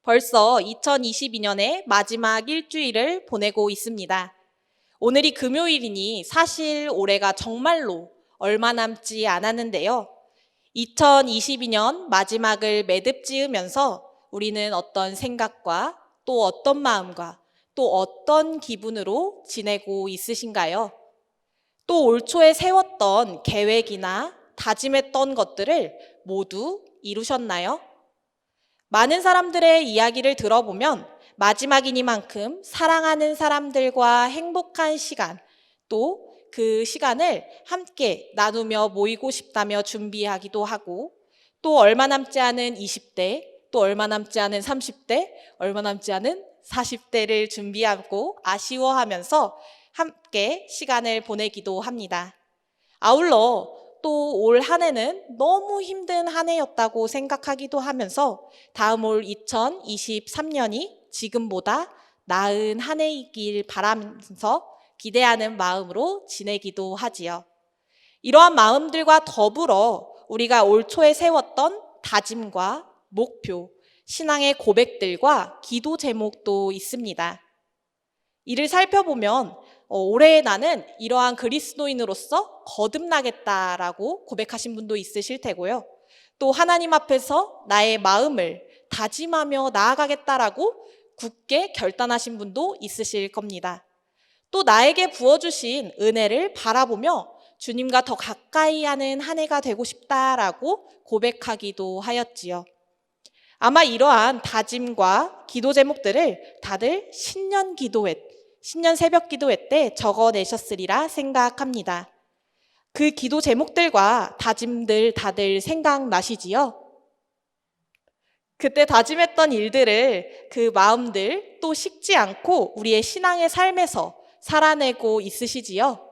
벌써 2022년의 마지막 일주일을 보내고 있습니다. 오늘이 금요일이니 사실 올해가 정말로 얼마 남지 않았는데요. 2022년 마지막을 매듭 지으면서 우리는 어떤 생각과 또 어떤 마음과 또 어떤 기분으로 지내고 있으신가요? 또 올 초에 세웠던 계획이나 다짐했던 것들을 모두 이루셨나요? 많은 사람들의 이야기를 들어보면 마지막이니만큼 사랑하는 사람들과 행복한 시간, 또 그 시간을 함께 나누며 모이고 싶다며 준비하기도 하고, 또 얼마 남지 않은 20대, 또 얼마 남지 않은 30대, 얼마 남지 않은 40대를 준비하고 아쉬워하면서 함께 시간을 보내기도 합니다. 아울러 또 올 한 해는 너무 힘든 한 해였다고 생각하기도 하면서 다음 올 2023년이 지금보다 나은 한 해이길 바라면서 기대하는 마음으로 지내기도 하지요. 이러한 마음들과 더불어 우리가 올 초에 세웠던 다짐과 목표, 신앙의 고백들과 기도 제목도 있습니다. 이를 살펴보면 올해 나는 이러한 그리스도인으로서 거듭나겠다라고 고백하신 분도 있으실 테고요. 또 하나님 앞에서 나의 마음을 다짐하며 나아가겠다라고 굳게 결단하신 분도 있으실 겁니다. 또 나에게 부어주신 은혜를 바라보며 주님과 더 가까이 하는 한 해가 되고 싶다라고 고백하기도 하였지요. 아마 이러한 다짐과 기도 제목들을 다들 신년 새벽 기도회 때 적어내셨으리라 생각합니다. 그 기도 제목들과 다짐들 다들 생각나시지요? 그때 다짐했던 일들을 그 마음들 또 식지 않고 우리의 신앙의 삶에서 살아내고 있으시지요?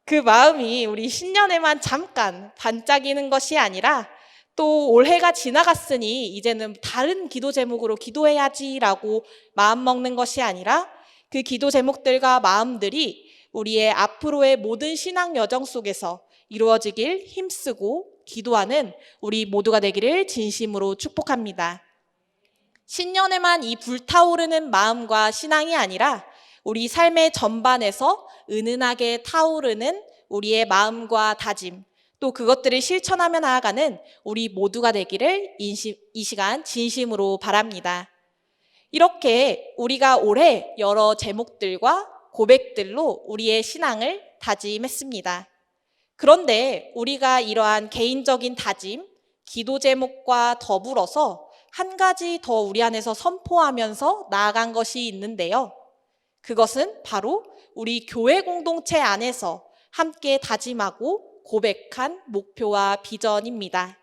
그 마음이 우리 신년에만 잠깐 반짝이는 것이 아니라 또 올해가 지나갔으니 이제는 다른 기도 제목으로 기도해야지라고 마음먹는 것이 아니라 그 기도 제목들과 마음들이 우리의 앞으로의 모든 신앙 여정 속에서 이루어지길 힘쓰고 기도하는 우리 모두가 되기를 진심으로 축복합니다. 신년에만 이 불타오르는 마음과 신앙이 아니라 우리 삶의 전반에서 은은하게 타오르는 우리의 마음과 다짐, 또 그것들을 실천하며 나아가는 우리 모두가 되기를 이 시간 진심으로 바랍니다. 이렇게 우리가 올해 여러 제목들과 고백들로 우리의 신앙을 다짐했습니다. 그런데 우리가 이러한 개인적인 다짐, 기도 제목과 더불어서 한 가지 더 우리 안에서 선포하면서 나아간 것이 있는데요. 그것은 바로 우리 교회 공동체 안에서 함께 다짐하고 고백한 목표와 비전입니다.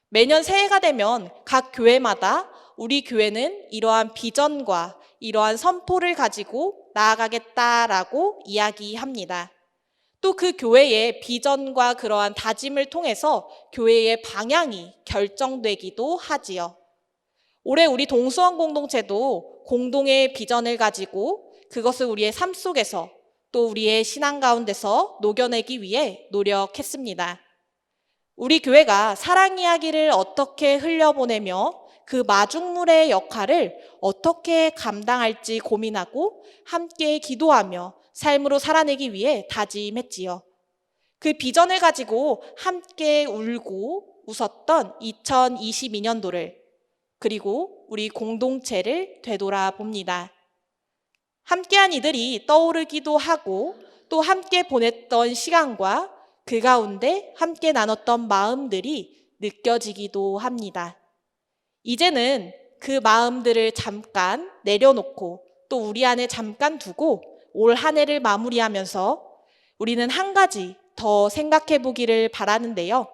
매년 새해가 되면 각 교회마다 우리 교회는 이러한 비전과 이러한 선포를 가지고 나아가겠다라고 이야기합니다. 또 그 교회의 비전과 그러한 다짐을 통해서 교회의 방향이 결정되기도 하지요. 올해 우리 동수원 공동체도 공동의 비전을 가지고 그것을 우리의 삶 속에서 또 우리의 신앙 가운데서 녹여내기 위해 노력했습니다. 우리 교회가 사랑 이야기를 어떻게 흘려보내며 그 마중물의 역할을 어떻게 감당할지 고민하고 함께 기도하며 삶으로 살아내기 위해 다짐했지요. 그 비전을 가지고 함께 울고 웃었던 2022년도를 그리고 우리 공동체를 되돌아봅니다. 함께한 이들이 떠오르기도 하고 또 함께 보냈던 시간과 그 가운데 함께 나눴던 마음들이 느껴지기도 합니다. 이제는 그 마음들을 잠깐 내려놓고 또 우리 안에 잠깐 두고 올 한 해를 마무리하면서 우리는 한 가지 더 생각해 보기를 바라는데요.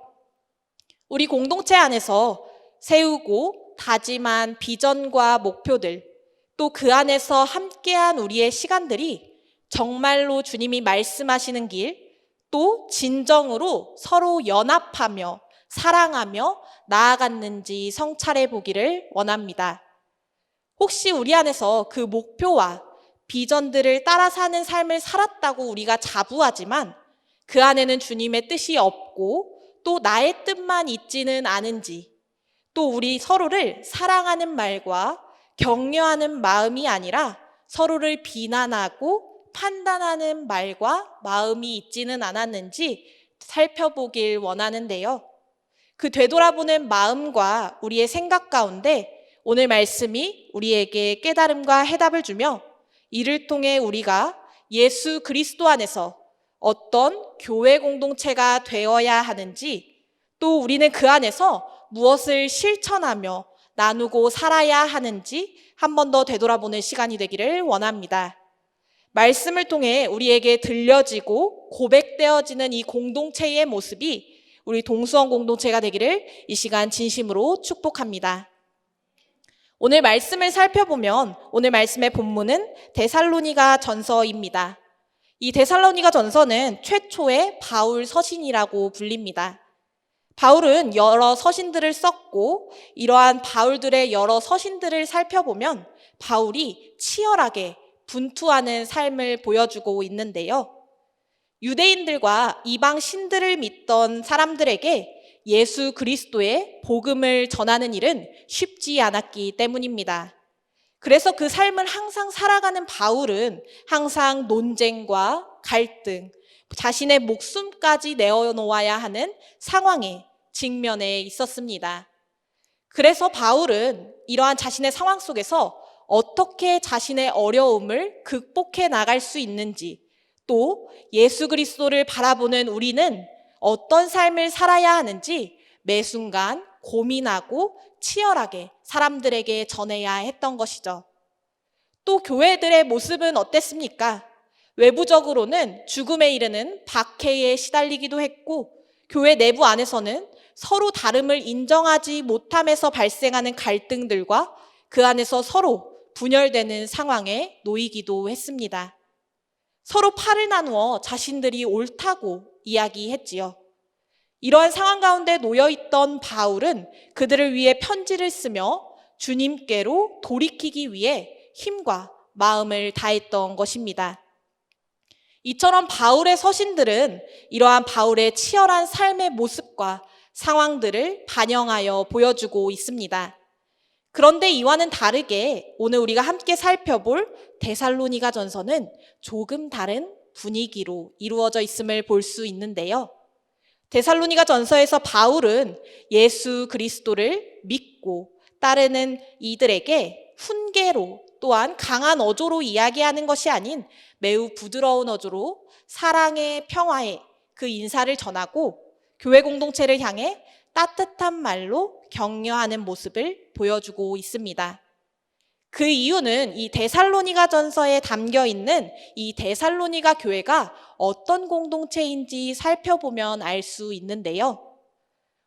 우리 공동체 안에서 세우고 다짐한 비전과 목표들, 또 그 안에서 함께한 우리의 시간들이 정말로 주님이 말씀하시는 길, 또 진정으로 서로 연합하며 사랑하며 나아갔는지 성찰해 보기를 원합니다. 혹시 우리 안에서 그 목표와 비전들을 따라 사는 삶을 살았다고 우리가 자부하지만 그 안에는 주님의 뜻이 없고 또 나의 뜻만 있지는 않은지, 또 우리 서로를 사랑하는 말과 격려하는 마음이 아니라 서로를 비난하고 판단하는 말과 마음이 있지는 않았는지 살펴보길 원하는데요. 그 되돌아보는 마음과 우리의 생각 가운데 오늘 말씀이 우리에게 깨달음과 해답을 주며 이를 통해 우리가 예수 그리스도 안에서 어떤 교회 공동체가 되어야 하는지, 또 우리는 그 안에서 무엇을 실천하며 나누고 살아야 하는지 한 번 더 되돌아보는 시간이 되기를 원합니다. 말씀을 통해 우리에게 들려지고 고백되어지는 이 공동체의 모습이 우리 동수원 공동체가 되기를 이 시간 진심으로 축복합니다. 오늘 말씀을 살펴보면 오늘 말씀의 본문은 데살로니가 전서입니다. 이 데살로니가 전서는 최초의 바울 서신이라고 불립니다. 바울은 여러 서신들을 썼고 이러한 바울들의 여러 서신들을 살펴보면 바울이 치열하게 분투하는 삶을 보여주고 있는데요. 유대인들과 이방 신들을 믿던 사람들에게 예수 그리스도의 복음을 전하는 일은 쉽지 않았기 때문입니다. 그래서 그 삶을 항상 살아가는 바울은 항상 논쟁과 갈등, 자신의 목숨까지 내어놓아야 하는 상황에 직면해 있었습니다. 그래서 바울은 이러한 자신의 상황 속에서 어떻게 자신의 어려움을 극복해 나갈 수 있는지, 또 예수 그리스도를 바라보는 우리는 어떤 삶을 살아야 하는지 매 순간 고민하고 치열하게 사람들에게 전해야 했던 것이죠. 또 교회들의 모습은 어땠습니까? 외부적으로는 죽음에 이르는 박해에 시달리기도 했고, 교회 내부 안에서는 서로 다름을 인정하지 못함에서 발생하는 갈등들과 그 안에서 서로 분열되는 상황에 놓이기도 했습니다. 서로 팔을 나누어 자신들이 옳다고 이야기했지요. 이러한 상황 가운데 놓여있던 바울은 그들을 위해 편지를 쓰며 주님께로 돌이키기 위해 힘과 마음을 다했던 것입니다. 이처럼 바울의 서신들은 이러한 바울의 치열한 삶의 모습과 상황들을 반영하여 보여주고 있습니다. 그런데 이와는 다르게 오늘 우리가 함께 살펴볼 데살로니가 전서는 조금 다른 분위기로 이루어져 있음을 볼 수 있는데요. 데살로니가 전서에서 바울은 예수 그리스도를 믿고 따르는 이들에게 훈계로, 또한 강한 어조로 이야기하는 것이 아닌 매우 부드러운 어조로 사랑의 평화의 그 인사를 전하고 교회 공동체를 향해 따뜻한 말로 격려하는 모습을 보여주고 있습니다. 그 이유는 이 데살로니가 전서에 담겨 있는 이 데살로니가 교회가 어떤 공동체인지 살펴보면 알 수 있는데요.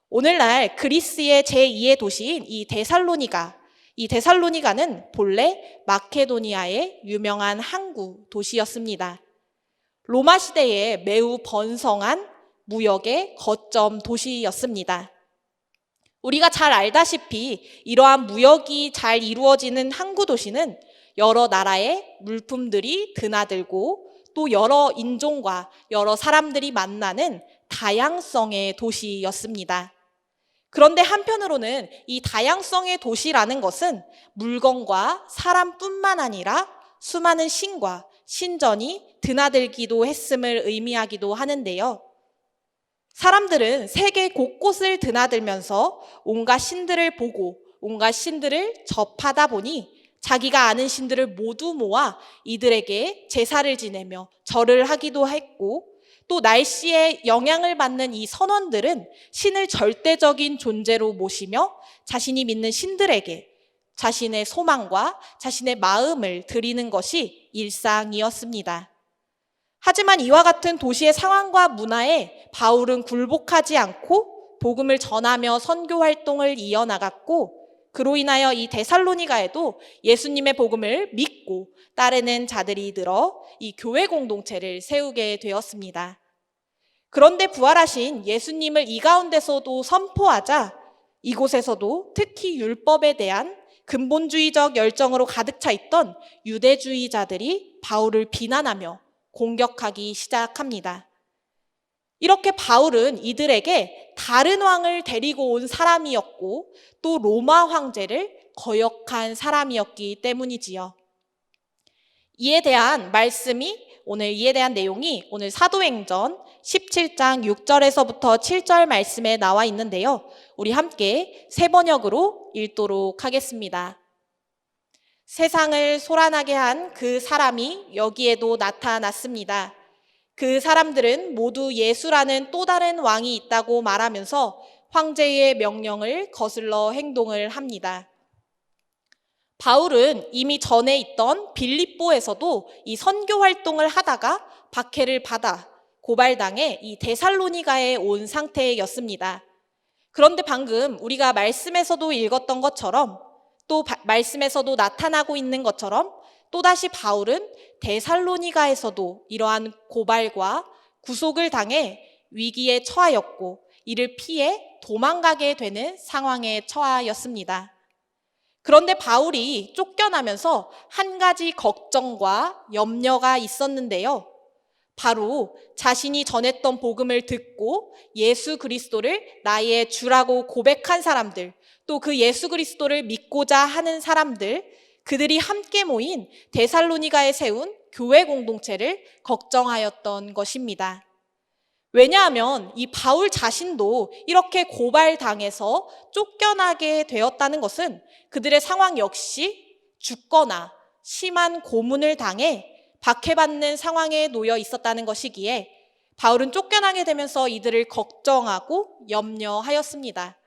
오늘날 그리스의 제2의 도시인 이 데살로니가는 본래 마케도니아의 유명한 항구 도시였습니다. 로마 시대에 매우 번성한 무역의 거점 도시였습니다. 우리가 잘 알다시피 이러한 무역이 잘 이루어지는 항구 도시는 여러 나라의 물품들이 드나들고 또 여러 인종과 여러 사람들이 만나는 다양성의 도시였습니다. 그런데 한편으로는 이 다양성의 도시라는 것은 물건과 사람뿐만 아니라 수많은 신과 신전이 드나들기도 했음을 의미하기도 하는데요. 사람들은 세계 곳곳을 드나들면서 온갖 신들을 보고 온갖 신들을 접하다 보니 자기가 아는 신들을 모두 모아 이들에게 제사를 지내며 절을 하기도 했고, 또 날씨에 영향을 받는 이 선원들은 신을 절대적인 존재로 모시며 자신이 믿는 신들에게 자신의 소망과 자신의 마음을 드리는 것이 일상이었습니다. 하지만 이와 같은 도시의 상황과 문화에 바울은 굴복하지 않고 복음을 전하며 선교 활동을 이어나갔고, 그로 인하여 이 데살로니가에도 예수님의 복음을 믿고 따르는 자들이 늘어 이 교회 공동체를 세우게 되었습니다. 그런데 부활하신 예수님을 이 가운데서도 선포하자 이곳에서도 특히 율법에 대한 근본주의적 열정으로 가득 차 있던 유대주의자들이 바울을 비난하며 공격하기 시작합니다. 이렇게 바울은 이들에게 다른 왕을 데리고 온 사람이었고 또 로마 황제를 거역한 사람이었기 때문이지요. 이에 대한 내용이 오늘 사도행전 17장 6절에서부터 7절 말씀에 나와 있는데요. 우리 함께 새 번역으로 읽도록 하겠습니다. 세상을 소란하게 한 그 사람이 여기에도 나타났습니다. 그 사람들은 모두 예수라는 또 다른 왕이 있다고 말하면서 황제의 명령을 거슬러 행동을 합니다. 바울은 이미 전에 있던 빌립보에서도 이 선교 활동을 하다가 박해를 받아 고발당해 이 데살로니가에 온 상태였습니다. 그런데 방금 우리가 말씀에서도 읽었던 것처럼 또 말씀에서도 나타나고 있는 것처럼 또다시 바울은 데살로니가에서도 이러한 고발과 구속을 당해 위기에 처하였고 이를 피해 도망가게 되는 상황에 처하였습니다. 그런데 바울이 쫓겨나면서 한 가지 걱정과 염려가 있었는데요. 바로 자신이 전했던 복음을 듣고 예수 그리스도를 나의 주라고 고백한 사람들, 또 그 예수 그리스도를 믿고자 하는 사람들, 그들이 함께 모인 데살로니가에 세운 교회 공동체를 걱정하였던 것입니다. 왜냐하면 이 바울 자신도 이렇게 고발당해서 쫓겨나게 되었다는 것은 그들의 상황 역시 죽거나 심한 고문을 당해 박해받는 상황에 놓여 있었다는 것이기에 바울은 쫓겨나게 되면서 이들을 걱정하고 염려하였습니다.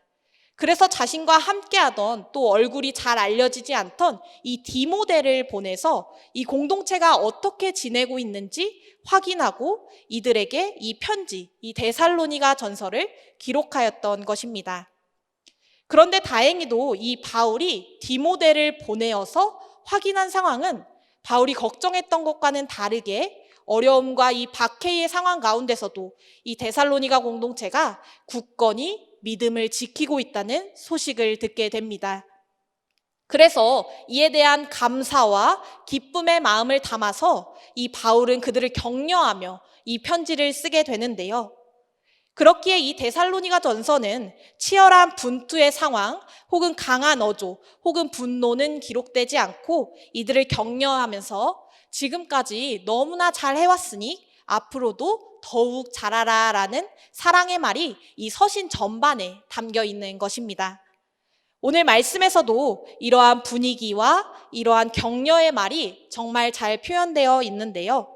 그래서 자신과 함께하던 또 얼굴이 잘 알려지지 않던 이 디모데를 보내서 이 공동체가 어떻게 지내고 있는지 확인하고 이들에게 이 편지, 이 데살로니가 전서를 기록하였던 것입니다. 그런데 다행히도 이 바울이 디모데를 보내어서 확인한 상황은 바울이 걱정했던 것과는 다르게 어려움과 이 박해의 상황 가운데서도 이 데살로니가 공동체가 굳건히 믿음을 지키고 있다는 소식을 듣게 됩니다. 그래서 이에 대한 감사와 기쁨의 마음을 담아서 이 바울은 그들을 격려하며 이 편지를 쓰게 되는데요. 그렇기에 이 데살로니가 전서는 치열한 분투의 상황 혹은 강한 어조 혹은 분노는 기록되지 않고 이들을 격려하면서 지금까지 너무나 잘 해왔으니 앞으로도 더욱 잘하라 라는 사랑의 말이 이 서신 전반에 담겨 있는 것입니다. 오늘 말씀에서도 이러한 분위기와 이러한 격려의 말이 정말 잘 표현되어 있는데요.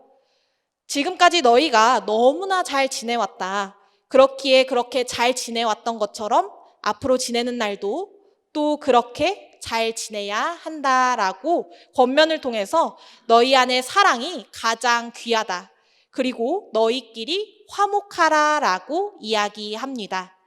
지금까지 너희가 너무나 잘 지내왔다. 그렇기에 그렇게 잘 지내왔던 것처럼 앞으로 지내는 날도 또 그렇게 잘 지내야 한다라고 권면을 통해서 너희 안에 사랑이 가장 귀하다. 그리고 너희끼리 화목하라라고 이야기합니다.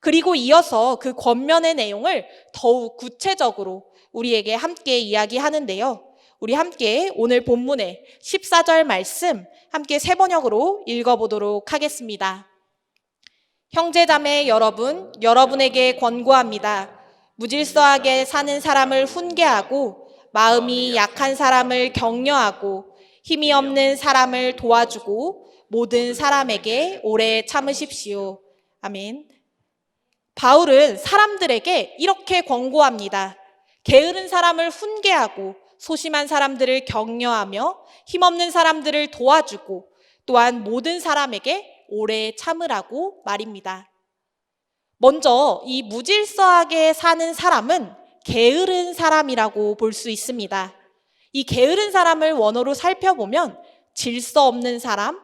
그리고 이어서 그 권면의 내용을 더욱 구체적으로 우리에게 함께 이야기하는데요. 우리 함께 오늘 본문의 14절 말씀 함께 새 번역으로 읽어보도록 하겠습니다. 형제자매 여러분, 여러분에게 권고합니다. 무질서하게 사는 사람을 훈계하고 마음이 약한 사람을 격려하고 힘이 없는 사람을 도와주고 모든 사람에게 오래 참으십시오. 아멘. 바울은 사람들에게 이렇게 권고합니다. 게으른 사람을 훈계하고 소심한 사람들을 격려하며 힘없는 사람들을 도와주고 또한 모든 사람에게 오래 참으라고 말입니다. 먼저 이 무질서하게 사는 사람은 게으른 사람이라고 볼 수 있습니다. 이 게으른 사람을 원어로 살펴보면 질서 없는 사람,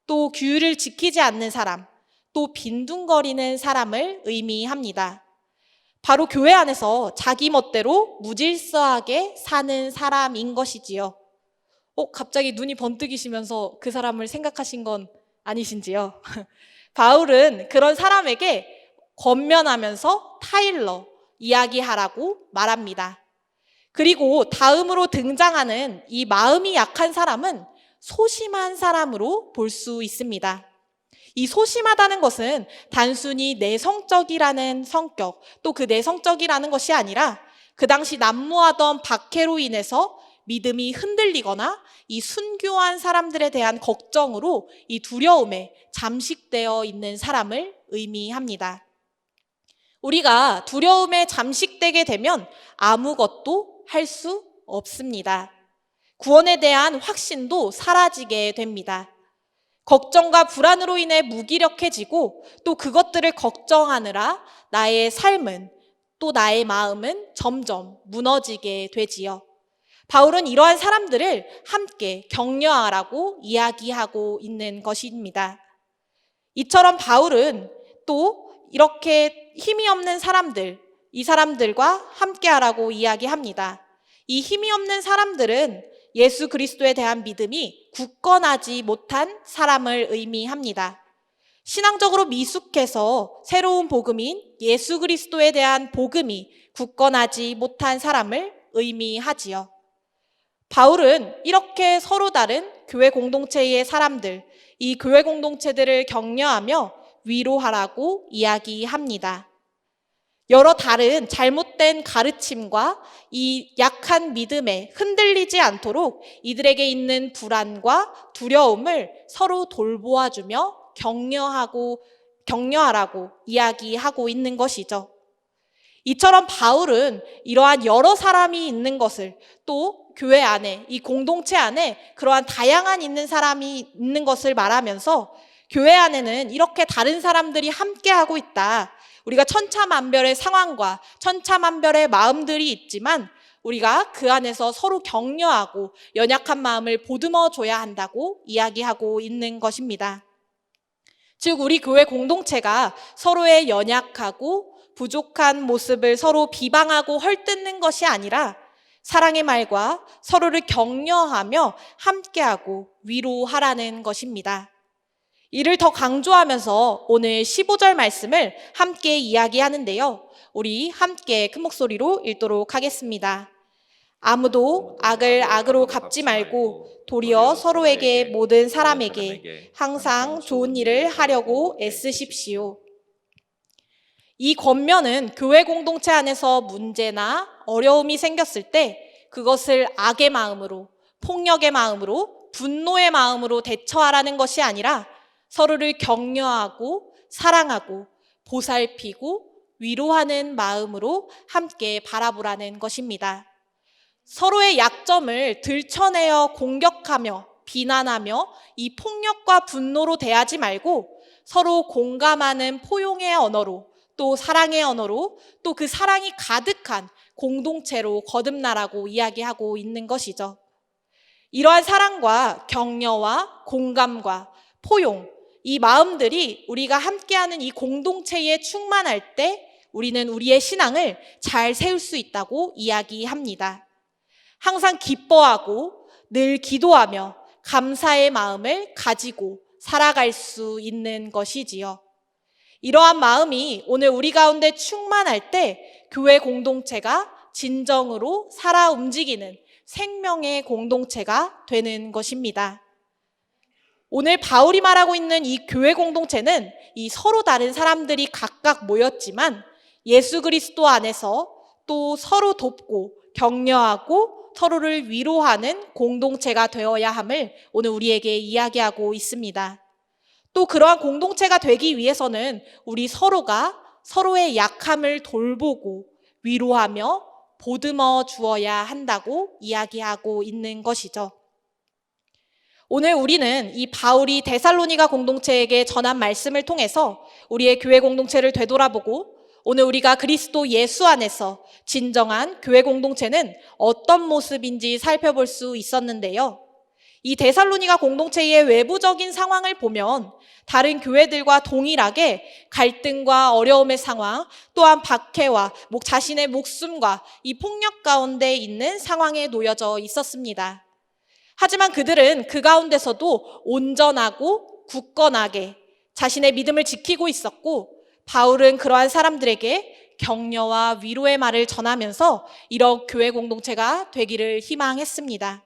또 규율을 지키지 않는 사람, 또 빈둥거리는 사람을 의미합니다. 바로 교회 안에서 자기 멋대로 무질서하게 사는 사람인 것이지요. 갑자기 눈이 번뜩이시면서 그 사람을 생각하신 건 아니신지요? 바울은 그런 사람에게 권면하면서 타일러, 이야기하라고 말합니다. 그리고 다음으로 등장하는 이 마음이 약한 사람은 소심한 사람으로 볼 수 있습니다. 이 소심하다는 것은 단순히 내성적이라는 성격, 또 그 내성적이라는 것이 아니라 그 당시 난무하던 박해로 인해서 믿음이 흔들리거나 이 순교한 사람들에 대한 걱정으로 이 두려움에 잠식되어 있는 사람을 의미합니다. 우리가 두려움에 잠식되게 되면 아무것도 할 수 없습니다. 구원에 대한 확신도 사라지게 됩니다. 걱정과 불안으로 인해 무기력해지고 또 그것들을 걱정하느라 나의 삶은 또 나의 마음은 점점 무너지게 되지요. 바울은 이러한 사람들을 함께 격려하라고 이야기하고 있는 것입니다. 이처럼 바울은 또 이렇게 힘이 없는 사람들, 이 사람들과 함께하라고 이야기합니다. 이 힘이 없는 사람들은 예수 그리스도에 대한 믿음이 굳건하지 못한 사람을 의미합니다. 신앙적으로 미숙해서 새로운 복음인 예수 그리스도에 대한 복음이 굳건하지 못한 사람을 의미하지요. 바울은 이렇게 서로 다른 교회 공동체의 사람들, 이 교회 공동체들을 격려하며 위로하라고 이야기합니다. 여러 다른 잘못된 가르침과 이 약한 믿음에 흔들리지 않도록 이들에게 있는 불안과 두려움을 서로 돌보아주며 격려하라고 이야기하고 있는 것이죠. 이처럼 바울은 이러한 여러 사람이 있는 것을 또 교회 안에, 이 공동체 안에 그러한 다양한 있는 사람이 있는 것을 말하면서 교회 안에는 이렇게 다른 사람들이 함께하고 있다. 우리가 천차만별의 상황과 천차만별의 마음들이 있지만 우리가 그 안에서 서로 격려하고 연약한 마음을 보듬어 줘야 한다고 이야기하고 있는 것입니다. 즉 우리 교회 공동체가 서로의 연약하고 부족한 모습을 서로 비방하고 헐뜯는 것이 아니라 사랑의 말과 서로를 격려하며 함께하고 위로하라는 것입니다. 이를 더 강조하면서 오늘 15절 말씀을 함께 이야기하는데요. 우리 함께 큰 목소리로 읽도록 하겠습니다. 아무도 악을 악으로 갚지 말고 도리어 서로에게 모든 사람에게 항상 좋은 일을 하려고 애쓰십시오. 이 권면은 교회 공동체 안에서 문제나 어려움이 생겼을 때 그것을 악의 마음으로, 폭력의 마음으로, 분노의 마음으로 대처하라는 것이 아니라 서로를 격려하고 사랑하고 보살피고 위로하는 마음으로 함께 바라보라는 것입니다. 서로의 약점을 들춰내어 공격하며 비난하며 이 폭력과 분노로 대하지 말고 서로 공감하는 포용의 언어로 또 사랑의 언어로 또 그 사랑이 가득한 공동체로 거듭나라고 이야기하고 있는 것이죠. 이러한 사랑과 격려와 공감과 포용, 이 마음들이 우리가 함께하는 이 공동체에 충만할 때 우리는 우리의 신앙을 잘 세울 수 있다고 이야기합니다. 항상 기뻐하고 늘 기도하며 감사의 마음을 가지고 살아갈 수 있는 것이지요. 이러한 마음이 오늘 우리 가운데 충만할 때 교회 공동체가 진정으로 살아 움직이는 생명의 공동체가 되는 것입니다. 오늘 바울이 말하고 있는 이 교회 공동체는 이 서로 다른 사람들이 각각 모였지만 예수 그리스도 안에서 또 서로 돕고 격려하고 서로를 위로하는 공동체가 되어야 함을 오늘 우리에게 이야기하고 있습니다. 또 그러한 공동체가 되기 위해서는 우리 서로가 서로의 약함을 돌보고 위로하며 보듬어 주어야 한다고 이야기하고 있는 것이죠. 오늘 우리는 이 바울이 데살로니가 공동체에게 전한 말씀을 통해서 우리의 교회 공동체를 되돌아보고 오늘 우리가 그리스도 예수 안에서 진정한 교회 공동체는 어떤 모습인지 살펴볼 수 있었는데요. 이 데살로니가 공동체의 외부적인 상황을 보면 다른 교회들과 동일하게 갈등과 어려움의 상황, 또한 박해와 자신의 목숨과 이 폭력 가운데 있는 상황에 놓여져 있었습니다. 하지만 그들은 그 가운데서도 온전하고 굳건하게 자신의 믿음을 지키고 있었고 바울은 그러한 사람들에게 격려와 위로의 말을 전하면서 이런 교회 공동체가 되기를 희망했습니다.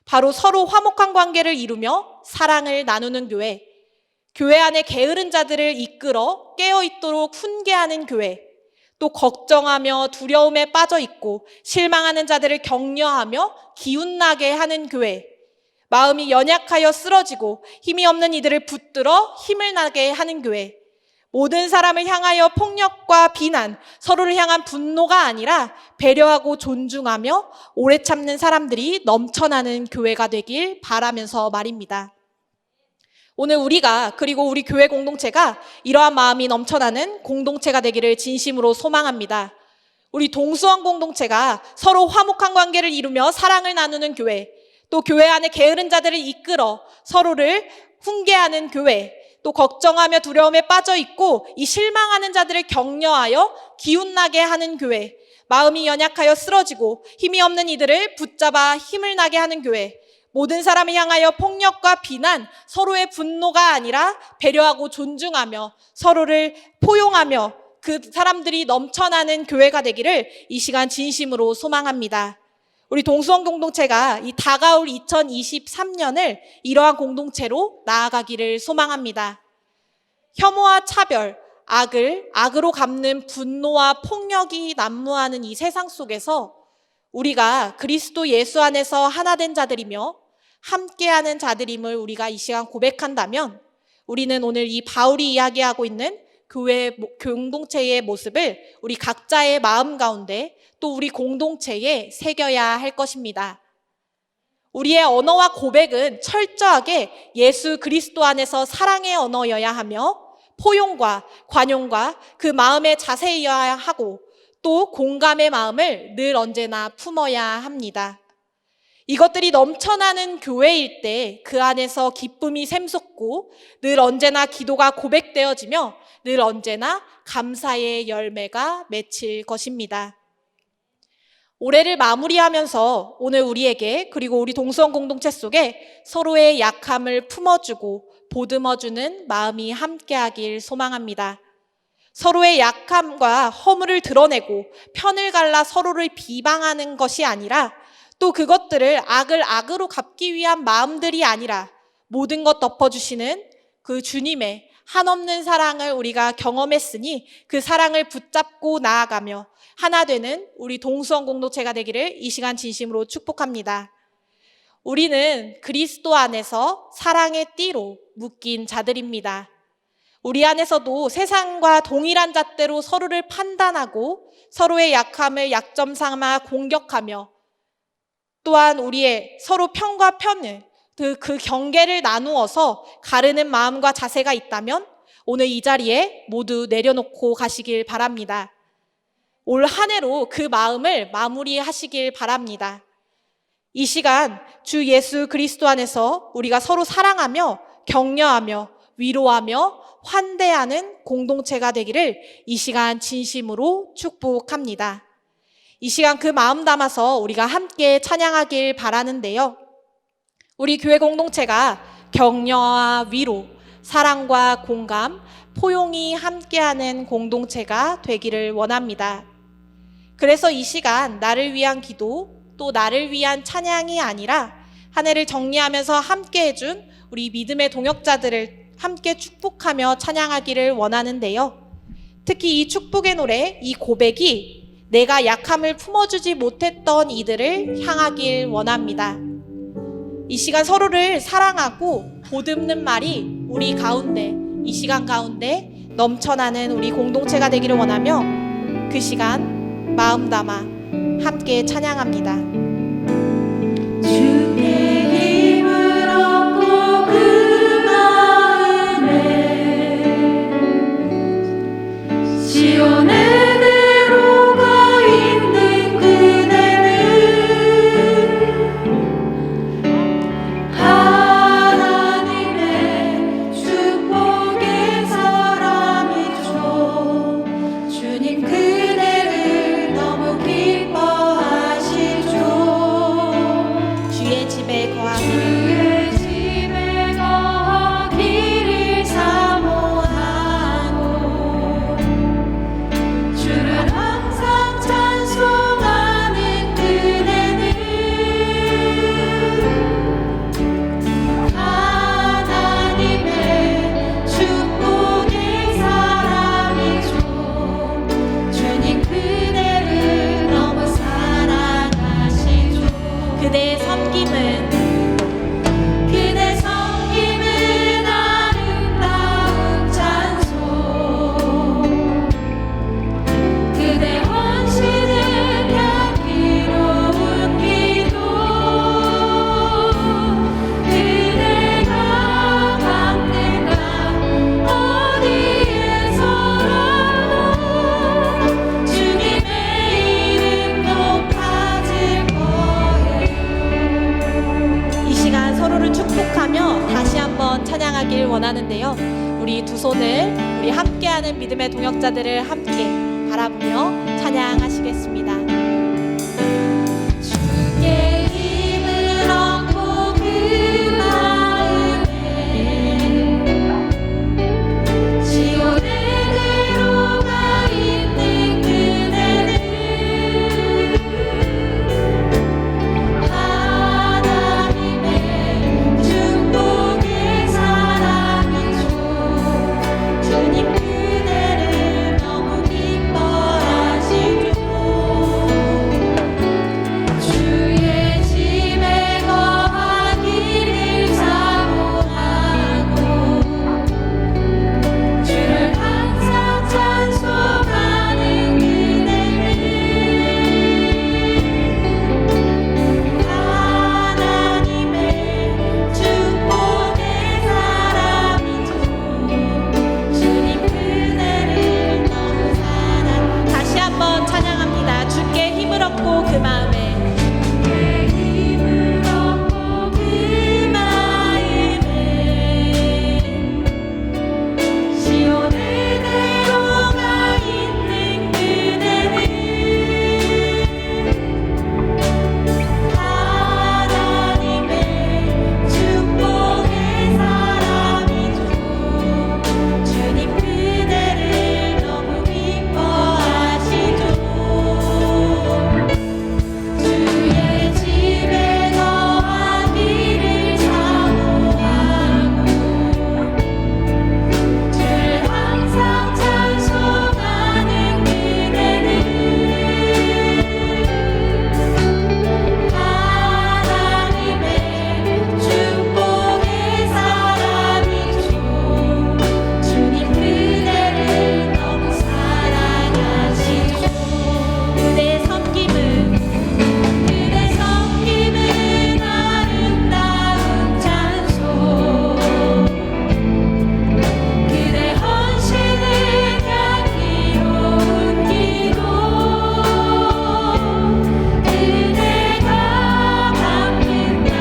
바로 서로 화목한 관계를 이루며 사랑을 나누는 교회, 교회 안에 게으른 자들을 이끌어 깨어있도록 훈계하는 교회, 또 걱정하며 두려움에 빠져 있고 실망하는 자들을 격려하며 기운나게 하는 교회, 마음이 연약하여 쓰러지고 힘이 없는 이들을 붙들어 힘을 나게 하는 교회, 모든 사람을 향하여 폭력과 비난, 서로를 향한 분노가 아니라 배려하고 존중하며 오래 참는 사람들이 넘쳐나는 교회가 되길 바라면서 말입니다. 오늘 우리가 그리고 우리 교회 공동체가 이러한 마음이 넘쳐나는 공동체가 되기를 진심으로 소망합니다. 우리 동수원 공동체가 서로 화목한 관계를 이루며 사랑을 나누는 교회, 또 교회 안에 게으른 자들을 이끌어 서로를 훈계하는 교회, 또 걱정하며 두려움에 빠져 있고 이 실망하는 자들을 격려하여 기운나게 하는 교회, 마음이 연약하여 쓰러지고 힘이 없는 이들을 붙잡아 힘을 나게 하는 교회, 모든 사람을 향하여 폭력과 비난, 서로의 분노가 아니라 배려하고 존중하며 서로를 포용하며 그 사람들이 넘쳐나는 교회가 되기를 이 시간 진심으로 소망합니다. 우리 동수원 공동체가 이 다가올 2023년을 이러한 공동체로 나아가기를 소망합니다. 혐오와 차별, 악으로 갚는 분노와 폭력이 난무하는 이 세상 속에서 우리가 그리스도 예수 안에서 하나 된 자들이며 함께하는 자들임을 우리가 이 시간 고백한다면 우리는 오늘 이 바울이 이야기하고 있는 교회 공동체의 모습을 우리 각자의 마음 가운데 또 우리 공동체에 새겨야 할 것입니다. 우리의 언어와 고백은 철저하게 예수 그리스도 안에서 사랑의 언어여야 하며 포용과 관용과 그 마음의 자세여야 하고 또 공감의 마음을 늘 언제나 품어야 합니다. 이것들이 넘쳐나는 교회일 때 그 안에서 기쁨이 샘솟고 늘 언제나 기도가 고백되어지며 늘 언제나 감사의 열매가 맺힐 것입니다. 올해를 마무리하면서 오늘 우리에게 그리고 우리 동수원 공동체 속에 서로의 약함을 품어주고 보듬어주는 마음이 함께하길 소망합니다. 서로의 약함과 허물을 드러내고 편을 갈라 서로를 비방하는 것이 아니라 또 그것들을 악을 악으로 갚기 위한 마음들이 아니라 모든 것 덮어주시는 그 주님의 한없는 사랑을 우리가 경험했으니 그 사랑을 붙잡고 나아가며 하나 되는 우리 동수원 공동체가 되기를 이 시간 진심으로 축복합니다. 우리는 그리스도 안에서 사랑의 띠로 묶인 자들입니다. 우리 안에서도 세상과 동일한 잣대로 서로를 판단하고 서로의 약함을 약점 삼아 공격하며 또한 우리의 서로 편과 편을 그 경계를 나누어서 가르는 마음과 자세가 있다면 오늘 이 자리에 모두 내려놓고 가시길 바랍니다. 올 한 해로 그 마음을 마무리하시길 바랍니다. 이 시간 주 예수 그리스도 안에서 우리가 서로 사랑하며 격려하며 위로하며 환대하는 공동체가 되기를 이 시간 진심으로 축복합니다. 이 시간 그 마음 담아서 우리가 함께 찬양하길 바라는데요. 우리 교회 공동체가 격려와 위로, 사랑과 공감, 포용이 함께하는 공동체가 되기를 원합니다. 그래서 이 시간 나를 위한 기도, 또 나를 위한 찬양이 아니라 한 해를 정리하면서 함께 해준 우리 믿음의 동역자들을 함께 축복하며 찬양하기를 원하는데요. 특히 이 축복의 노래, 이 고백이 내가 약함을 품어주지 못했던 이들을 향하길 원합니다. 이 시간 서로를 사랑하고 보듬는 말이 우리 가운데, 이 시간 가운데 넘쳐나는 우리 공동체가 되기를 원하며 그 시간 마음 담아 함께 찬양합니다. 주의 힘을 얻고 그 마음에 시온의 두 손을 우리 함께하는 믿음의 동역자들을 함께 바라보며 찬양하시겠습니다. 주께 힘을 얻고 그 마음에 시온의 대로가 있는 그대는 하나님의 축복의 사랑이죠. 주님 그대를 너무 기뻐하시죠. 주의 집에 거하기를 사모하고 주를 항상 찬송하는 그대는 하나님의 축복의 사람이죠. 주님 그대를 너무 사랑. 다시 한번 찬양합니다. 주께 힘을 얻고 그 마음에 주께 힘을 얻고 그 마음에 시온의 대로가 있는 그대는 하나님의 축복의 사람이죠. 주님 그대를 너무 기뻐하시죠. 주의 집에 거하기를 사모하고 주를 항상 찬송하는 그대는 하나님의 축복의 사람이죠. 주님 그대를 너무 사랑하시죠. 그대의 섬김은 아름다운 찬송 그대 헌신은 향기로운 기도 그대가 밟는 날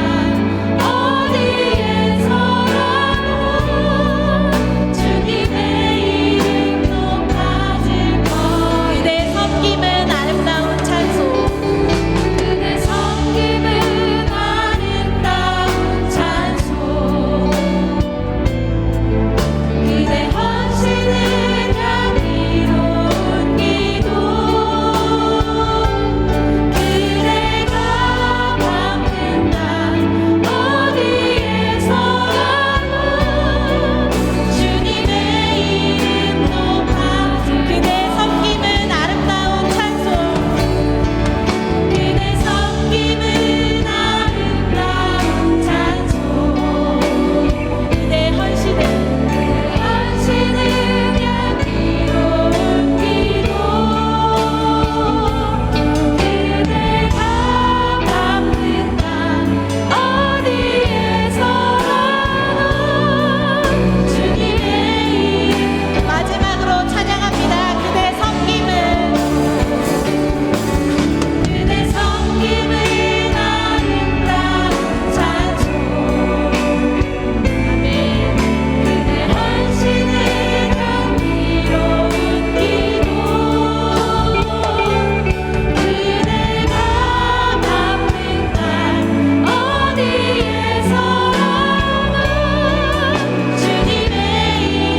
어디에서라도 주님의 이름 높아질 거예요. 그대의 섬김은 아름다운 찬송 그대 섬김은 아름다운 찬송 그대 헌신은 향기로운 기도 그대가 밟는 날 어디에서라도 주님의 이름 높아질 그대의 섬김은 아름다운 찬송 그대 섬김은 아름다운 찬송 그대의 헌신은 헌신은 향기로운 기도 그대가 밟는 날 어디에서라도 주님의 이름 마지막으로 찬양합니다. 그대의 섬김은 그대 섬김은 아름다운 찬송 아멘 그대 헌신은 향기로운 기도 그대가 밟는 날 어디에서라도 주님의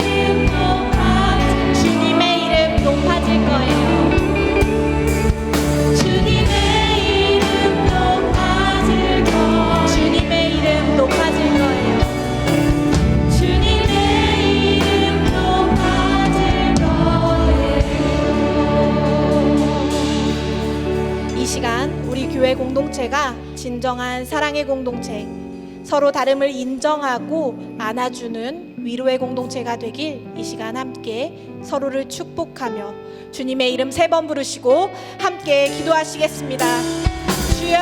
이름 높아질 주님의 이름 높아질 거예요. 주님의 이름 높아질 거예요. 주님의 이름 높아질 거예요. 주님의 이름 높아질 거예요. 이 시간 우리 교회 공동체가 진정한 사랑의 공동체, 서로 다름을 인정하고 안아주는 위로의 공동체가 되길 이 시간 함께 서로를 축복하며 주님의 이름 3번 부르시고 함께 기도하시겠습니다. 주여